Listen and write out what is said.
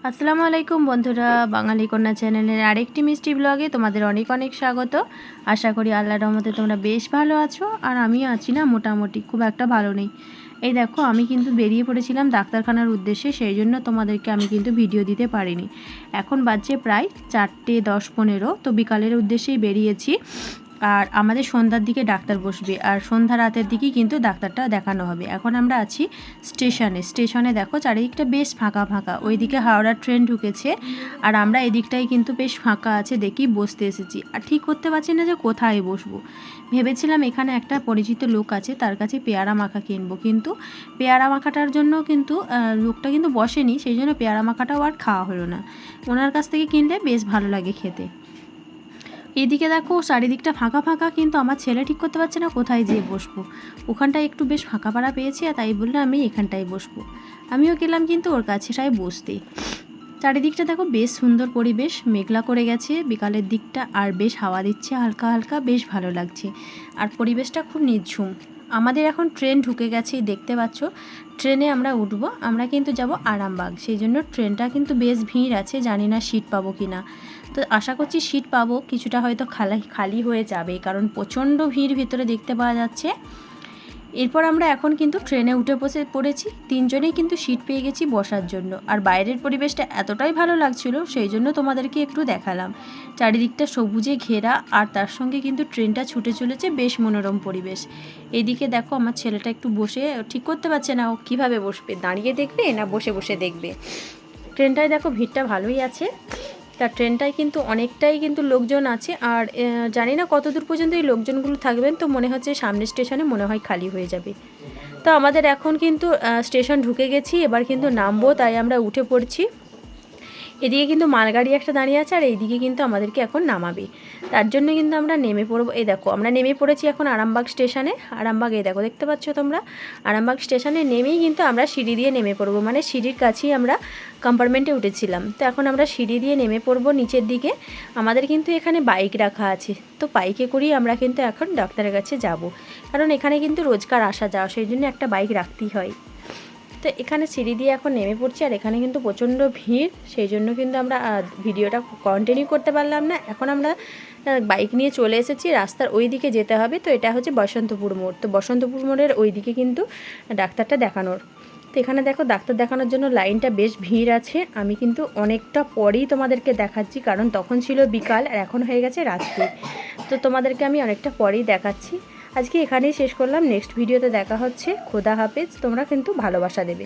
আসসালামু আলাইকুম বন্ধুরা, বাঙালি কন্যা চ্যানেলের আরেকটি মিষ্টি ব্লগে তোমাদের অনেক অনেক স্বাগত। আশা করি আল্লাহর রহমতে তোমরা বেশ ভালো আছো, আর আমিও আছি না মোটামুটি, খুব একটা ভালো নেই। এই দেখো, আমি কিন্তু বেরিয়ে পড়েছিলাম ডাক্তারখানার উদ্দেশ্যে, সেই জন্য তোমাদেরকে আমি কিন্তু ভিডিও দিতে পারিনি। এখন বাজছে প্রায় 4:10-15, তো বিকালের উদ্দেশ্যেই বেরিয়েছি। আর আমাদের সন্ধ্যার দিকে ডাক্তার বসবে, আর সন্ধ্যা রাতের দিকেই কিন্তু ডাক্তারটা দেখানো হবে। এখন আমরা আছি স্টেশনে দেখো চারিদিকটা বেশ ফাঁকা ফাঁকা, ওইদিকে হাওড়ার ট্রেন ঢুকেছে, আর আমরা এদিকটাই কিন্তু বেশ ফাঁকা আছে দেখি বসতে এসেছি। আর ঠিক করতে পারছি না যে কোথায় বসবো। ভেবেছিলাম এখানে একটা পরিচিত লোক আছে, তার কাছে পেয়ারা মাখা কিনবো, কিন্তু পেয়ারা মাখাটার জন্য কিন্তু লোকটা কিন্তু বসেনি, সেই জন্য পেয়ারা মাখাটাও আর খাওয়া হলো না। ওনার কাছ থেকে কিনলে বেশ ভালো লাগে খেতে। এদিকে দেখো চারিদিকটা ফাঁকা ফাঁকা, কিন্তু আমার ছেলে ঠিক করতে পারছে না কোথায় যেয়ে বসবো। ওখানটায় একটু বেশ ফাঁকা পাড়া পেয়েছি, আর তাই বললে আমি এখানটায় বসবো। আমিও গেলাম কিন্তু ওর কাছেটাই বসতে। চারিদিকটা দেখো বেশ সুন্দর পরিবেশ, মেঘলা করে গেছে বিকালের দিকটা, আর বেশ হাওয়া দিচ্ছে হালকা হালকা, বেশ ভালো লাগছে। আর পরিবেশটা খুব নিঝুম। আমাদের এখন ট্রেন ঢুকে গেছে, দেখতে পাচ্ছ। ট্রেনে আমরা উঠবো, আমরা কিন্তু যাব আরামবাগ, সেই জন্য ট্রেনটা কিন্তু বেশ ভিড় আছে, জানি না সিট পাবো কি না। তো আশা করছি সিট পাবো, কিছুটা হয়তো খালি হয়ে যাবে, কারণ প্রচণ্ড ভিড় ভিতরে দেখতে পাওয়া যাচ্ছে। এরপর আমরা এখন কিন্তু ট্রেনে উঠে পড়েছি, তিনজনেই কিন্তু সিট পেয়ে গেছি বসার জন্য। আর বাইরের পরিবেশটা এতটাই ভালো লাগছিল, সেই জন্য তোমাদেরকে একটু দেখালাম। চারিদিকটা সবুজে ঘেরা, আর তার সঙ্গে কিন্তু ট্রেনটা ছুটে চলেছে, বেশ মনোরম পরিবেশ। এদিকে দেখো আমার ছেলেটা একটু বসে ঠিক করতে পারছে না ও কীভাবে বসবে, দাঁড়িয়ে দেখবে না বসে বসে দেখবে। ট্রেনটায় দেখো ভিড়টা ভালোই আছে, তার ট্রেনটায় কিন্তু অনেকটাই কিন্তু লোকজন আছে। আর জানি না কত দূর পর্যন্ত এই লোকজনগুলো থাকবেন, তো মনে হচ্ছে সামনের স্টেশনে মনে হয় খালি হয়ে যাবে। তো আমাদের এখন কিন্তু স্টেশন ঢুকে গেছি, এবার কিন্তু নামবো, তাই আমরা উঠে পড়ছি। এদিকে কিন্তু মালগাড়ি একটা দাঁড়িয়ে আছে, আর এইদিকে কিন্তু আমাদেরকে এখন নামাবে, তার জন্য কিন্তু আমরা নেমে পড়বো। এই দেখো আমরা নেমে পড়েছি এখন আরামবাগ স্টেশনে। আরামবাগ এই দেখো, দেখতে পাচ্ছ তোমরা, আরামবাগ স্টেশনে নেমেই কিন্তু আমরা সিঁড়ি দিয়ে নেমে পড়বো, মানে সিঁড়ির কাছেই আমরা কম্পার্টমেন্টে উঠেছিলাম। তো এখন আমরা সিঁড়ি দিয়ে নেমে পড়বো নিচের দিকে। আমাদের কিন্তু এখানে বাইক রাখা আছে, তো বাইকে করেই আমরা কিন্তু এখন ডাক্তারের কাছে যাব, কারণ এখানে কিন্তু রোজকার আসা যাওয়া, সেই জন্য একটা বাইক রাখতেই হয়। তো এখানে সিঁড়ি দিয়ে এখন নেমে পড়ছি, আর এখানে কিন্তু প্রচণ্ড ভিড়, সেই জন্য কিন্তু আমরা ভিডিওটা কন্টিনিউ করতে পারলাম না। এখন আমরা বাইক নিয়ে চলে এসেছি, রাস্তার ওই দিকে যেতে হবে। তো এটা হচ্ছে বসন্তপুর মোড়, তো বসন্তপুর মোড়ের ওই দিকে কিন্তু ডাক্তারটা দেখানোর। তো এখানে দেখো ডাক্তার দেখানোর জন্য লাইনটা বেশ ভিড় আছে। আমি কিন্তু অনেকটা পরেই তোমাদেরকে দেখাচ্ছি, কারণ তখন ছিল বিকাল আর এখন হয়ে গেছে রাত্রি। তো তোমাদেরকে আমি অনেকটা পরেই দেখাচ্ছি। আজকে এখানেই শেষ করলাম, নেক্সট ভিডিওতে দেখা হচ্ছে। খোদা হাফেজ, তোমরা কিন্তু ভালোবাসা দেবে।